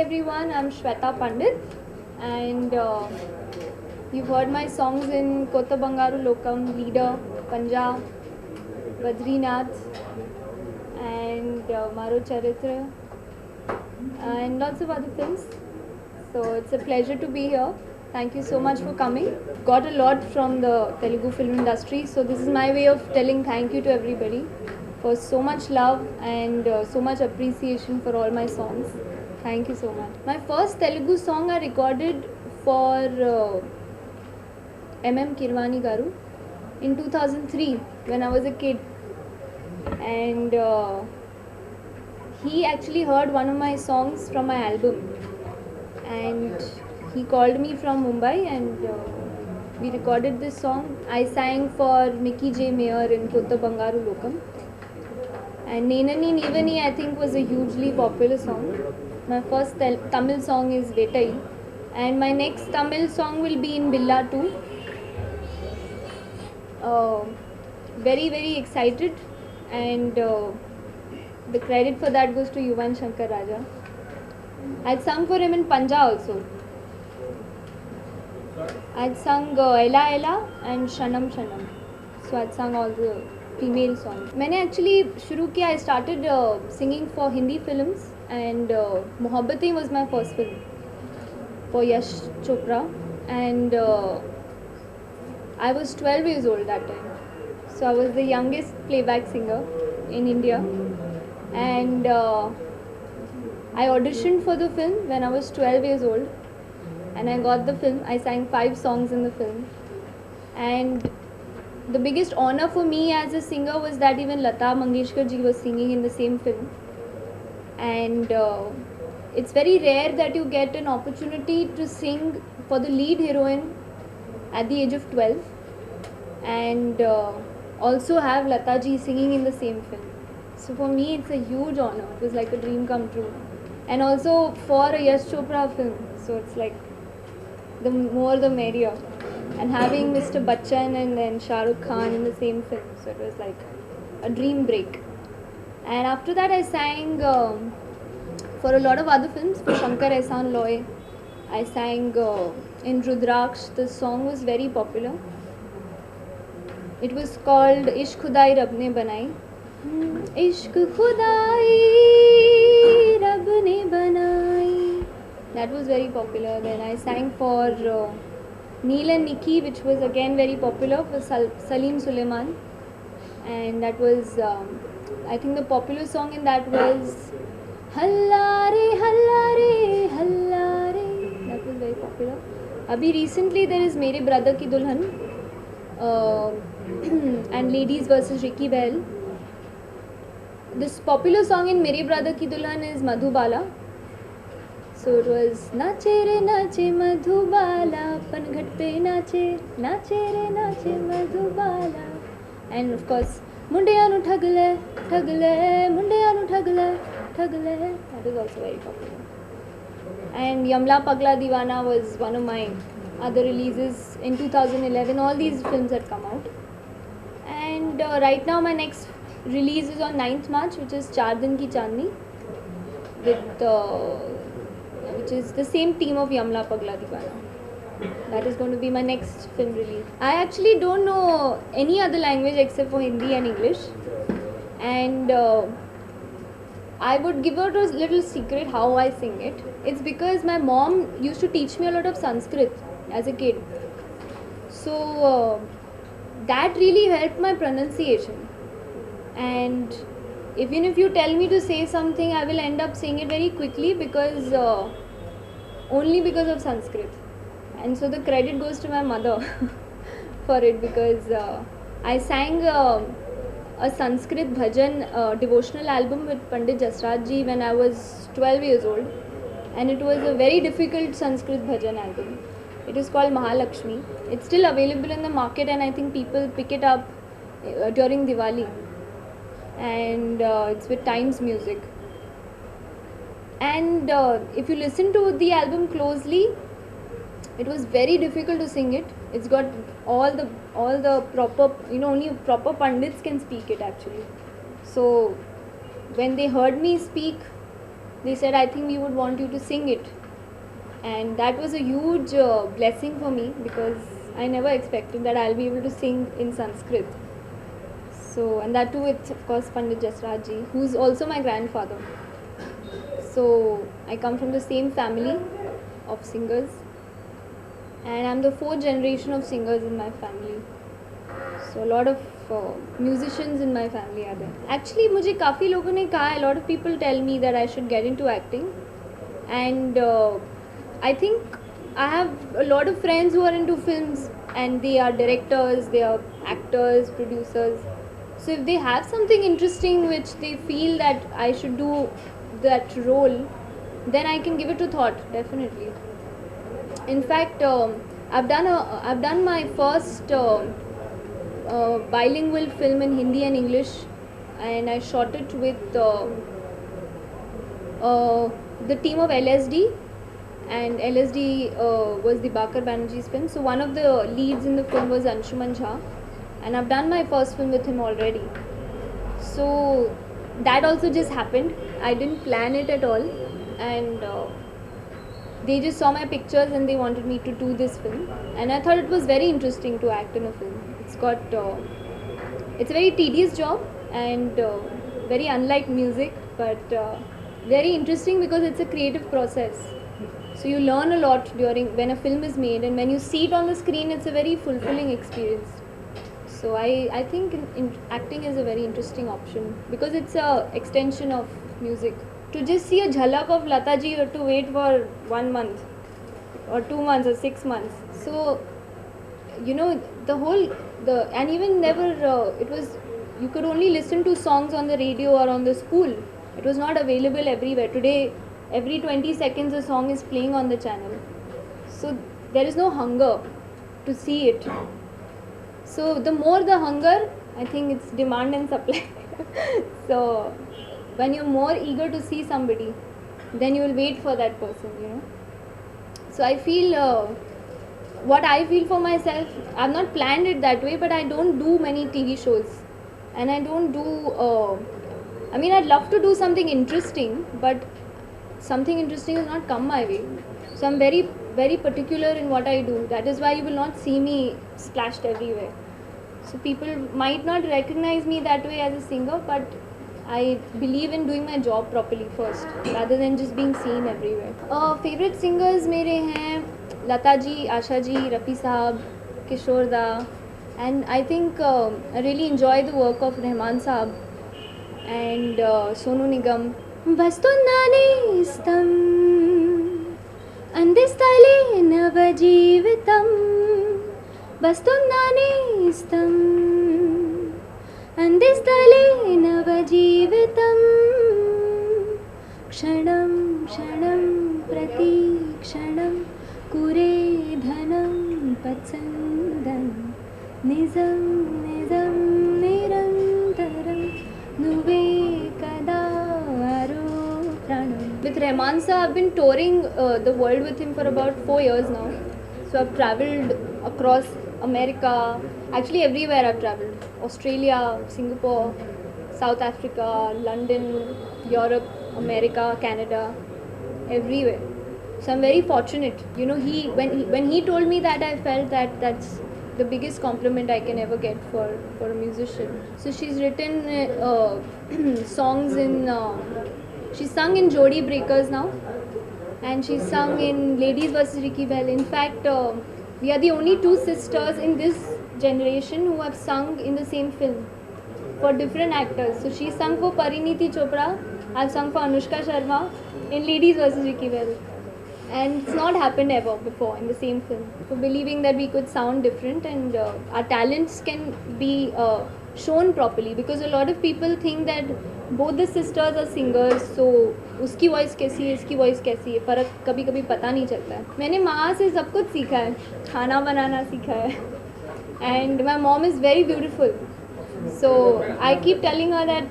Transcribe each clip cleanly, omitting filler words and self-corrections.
everyone, I'm Shweta Pandit, and you've heard my songs in Kota Bangaru Lokam, Leader, Punjab, Badrinath, and Maro Charitra, and lots of other films. So it's a pleasure to be here. Thank you so much for coming. Got a lot from the Telugu film industry, so this is my way of telling thank you to everybody for so much love and so much appreciation for all my songs. Thank you so much. My first Telugu song I recorded for M.M. Kirwani Garu in 2003 when I was a kid, and he actually heard one of my songs from my album, and he called me from Mumbai, and we recorded this song. I sang for Mickey J. Mayer in Kota Bangaru Lokam, and Nenani Nivani I think was a hugely popular song. My first Tamil song is Vetai, and my next Tamil song will be in Billa too. Very, very excited, and the credit for that goes to Yuvan Shankar Raja. I'd sung for him in Panja also. I'd sung Ella Ella and Shanam Shanam. So I'd sung all the female songs. मैंने actually शुरू किया, I started singing for Hindi films, and Mohabbatein was my first film for Yash Chopra, and I was 12 years old that time. So I was the youngest playback singer in India, and I auditioned for the film when I was 12 years old, and I got the film. I sang 5 songs in the film, and the biggest honor for me as a singer was that even Lata Mangeshkar ji was singing in the same film, and it's very rare that you get an opportunity to sing for the lead heroine at the age of 12, and also have Lata ji singing in the same film. So for me it's a huge honor. It was like a dream come true, and also for a Yash Chopra film, so it's like the more the merrier, and having Mr. Bachchan and then Shah Rukh Khan in the same film, so it was like a dream break. And after that I sang for a lot of other films, for Shankar Ehsaan Loy. I sang in Rudraksh. The song was very popular. It was called Ishq Khudai Rab Ne Banai. Ishq Khudai Rab Ne Banai. That was very popular. Then I sang for Neel and Nikki, which was again very popular, for Salim Suleiman. And that was, I think the popular song in that was Halla Re Halla Re Halla Re. That was very popular. Abhi recently there is Mere Brother Ki Dulhan and Ladies vs Ricky Bell. This popular song in Mere Brother Ki Dulhan is Madhubala. So it was Nache Re Nache Madhubala, Panghat Pe Nache, Nache Re Nache Madhubala. And of course, Mundeya Nu Thagle, Thagle, Mundeya Nu Thagle, Thagle. That is also very popular. And Yamla Pagla Divana was one of my other releases in 2011. All these films had come out. And right now my next release is on 9th March, which is Char Din Ki Chandni, with which is the same theme of Yamla Pagla Divana. That is going to be my next film release. I actually don't know any other language except for Hindi and English, and I would give out a little secret how I sing it. It's because my mom used to teach me a lot of Sanskrit as a kid, so that really helped my pronunciation. And even if you tell me to say something, I will end up saying it very quickly, because only because of Sanskrit. And so the credit goes to my mother for it, because I sang a Sanskrit bhajan devotional album with Pandit Jasraj ji when I was 12 years old, and it was a very difficult Sanskrit bhajan album. It is called Mahalakshmi. It's still available in the market, and I think people pick it up during Diwali, and it's with Times Music. And if you listen to the album closely, it was very difficult to sing it. It's got all the proper, only proper Pandits can speak it actually. So when they heard me speak they said, I think we would want you to sing it. And that was a huge blessing for me, because I never expected that I'll be able to sing in Sanskrit. So, and that too with, of course, Pandit Jasraj ji, who's also my grandfather. So, I come from the same family of singers, and I'm the fourth generation of singers in my family. So, a lot of musicians in my family are there. Actually, मुझे काफ़ी लोगों ने कहा, a lot of people tell me that I should get into acting, and I think I have a lot of friends who are into films, and they are directors, they are actors, producers. So if they have something interesting which they feel that I should do that role, then I can give it a thought, definitely. In fact, I've done my first bilingual film in Hindi and English, and I shot it with the team of LSD, and LSD was the Bakar Banerjee's film. So one of the leads in the film was Anshuman Jha, and I've done my first film with him already. So that also just happened. I didn't plan it at all, and they just saw my pictures and they wanted me to do this film, and I thought it was very interesting to act in a film. It's got it's a very tedious job, and very unlike music, but very interesting because it's a creative process. So you learn a lot during when a film is made, and when you see it on the screen, it's a very fulfilling experience. So I think acting is a very interesting option because it's a extension of music. To just see a jhalak of Lata ji, you have to wait for 1 month or 2 months or 6 months. So and even never it was, you could only listen to songs on the radio or on the school. It was not available everywhere. Today every 20 seconds a song is playing on the channel, so there is no hunger to see it. So the more the hunger, I think it's demand and supply. So when you're more eager to see somebody, then you will wait for that person. So I feel what I feel for myself, I've not planned it that way, but I don't do many TV shows, and I don't do I'd love to do something interesting, but something interesting has not come my way. So I'm very, very particular in what I do. That is why you will not see me splashed everywhere. So people might not recognize me that way as a singer, but I believe in doing my job properly first, rather than just being seen everywhere. Favorite singers मेरे हैं Lata ji, Asha ji, Rafi Sahab, Kishore da, and I think I really enjoy the work of Rahman Sahab and Sonu Nigam. వస్తున్నానేస్తం అందిస్తలే నవ జీవితం, వస్తున్నానేస్తం అందిస్తలే నవ జీవితం, క్షణం క్షణం ప్రతి క్షణం కురే ధనం పచ్చందం, నిజం నిజం నిరంతరం నువ్వే కదా. With Rahman sir, I've been touring the world with him for about 4 years now. So I've travelled across America, actually everywhere I've travelled. Australia, Singapore, South Africa, London, Europe, America, Canada, everywhere. So I'm very fortunate. When he told me that, I felt that that's the biggest compliment I can ever get for a musician. So she's written songs in she's sung in Jodi Breakers now, and she's sung in Ladies vs Ricky Bell. In fact, we are the only 2 sisters in this generation who have sung in the same film for different actors. So she sung for Pariniti Chopra, I've sung for Anushka Sharma in Ladies vs Ricky Bell, and it's not happened ever before in the same film. For believing that we could sound different and our talents can be shown properly, because a lot of people think that both the sisters are singers, so उसकी voice कैसी है, इसकी voice कैसी है, फ़र्क कभी कभी पता नहीं चलता है. मैंने माँ से सब कुछ सीखा है, खाना बनाना सीखा है, and my mom is very beautiful, so I keep telling her that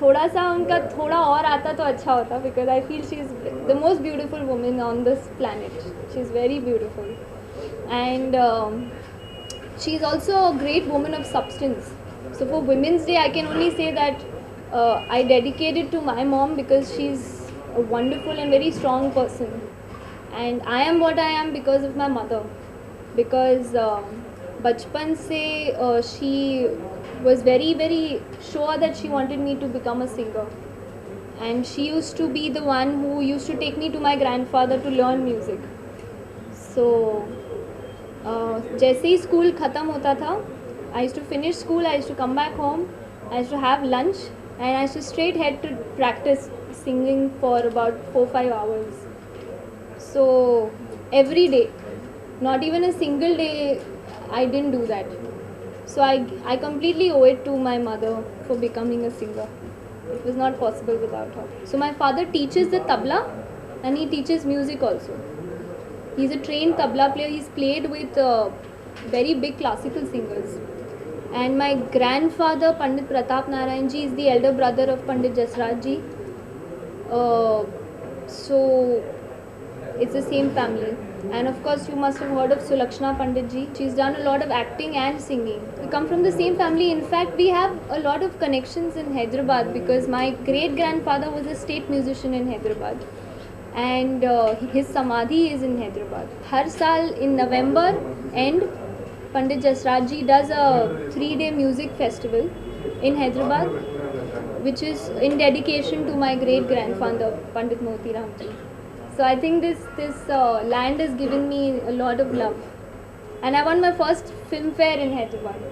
थोड़ा सा उनका थोड़ा और आता तो अच्छा होता, because I feel she is the most beautiful woman on this planet. She is very beautiful, and she is also a great woman of substance. So for Women's Day, I can only say that I dedicate it to my mom, because she's a wonderful and very strong person. And I am what I am because of my mother. Because bachpan se she was very very sure that she wanted me to become a singer. And she used to be the one who used to take me to my grandfather to learn music. So जैसे ही school ख़त्म होता था, I used to finish school, I used to come back home, I used to have lunch, and I used to straight head to practice singing for about 4-5 hours. So every day, not even a single day I didn't do that. So I completely owe it to my mother for becoming a singer. It was not possible without her. So my father teaches the tabla and he teaches music also. He's a trained tabla player. He's played with very big classical singers. And my grandfather, Pandit Pratap Narayan ji, is the elder brother of Pandit Jasraj ji. So it's the same family. And of course, you must have heard of Sulakshana Pandit ji. She's done a lot of acting and singing. We come from the same family. In fact, we have a lot of connections in Hyderabad because my great grandfather was a state musician in Hyderabad. And his samadhi is in Hyderabad. Har saal in November end, Pandit Jasraj ji does a 3-day music festival in Hyderabad, which is in dedication to my great grandfather Pandit Motiram ji. So I think this land has given me a lot of love, and I won my first film fare in Hyderabad.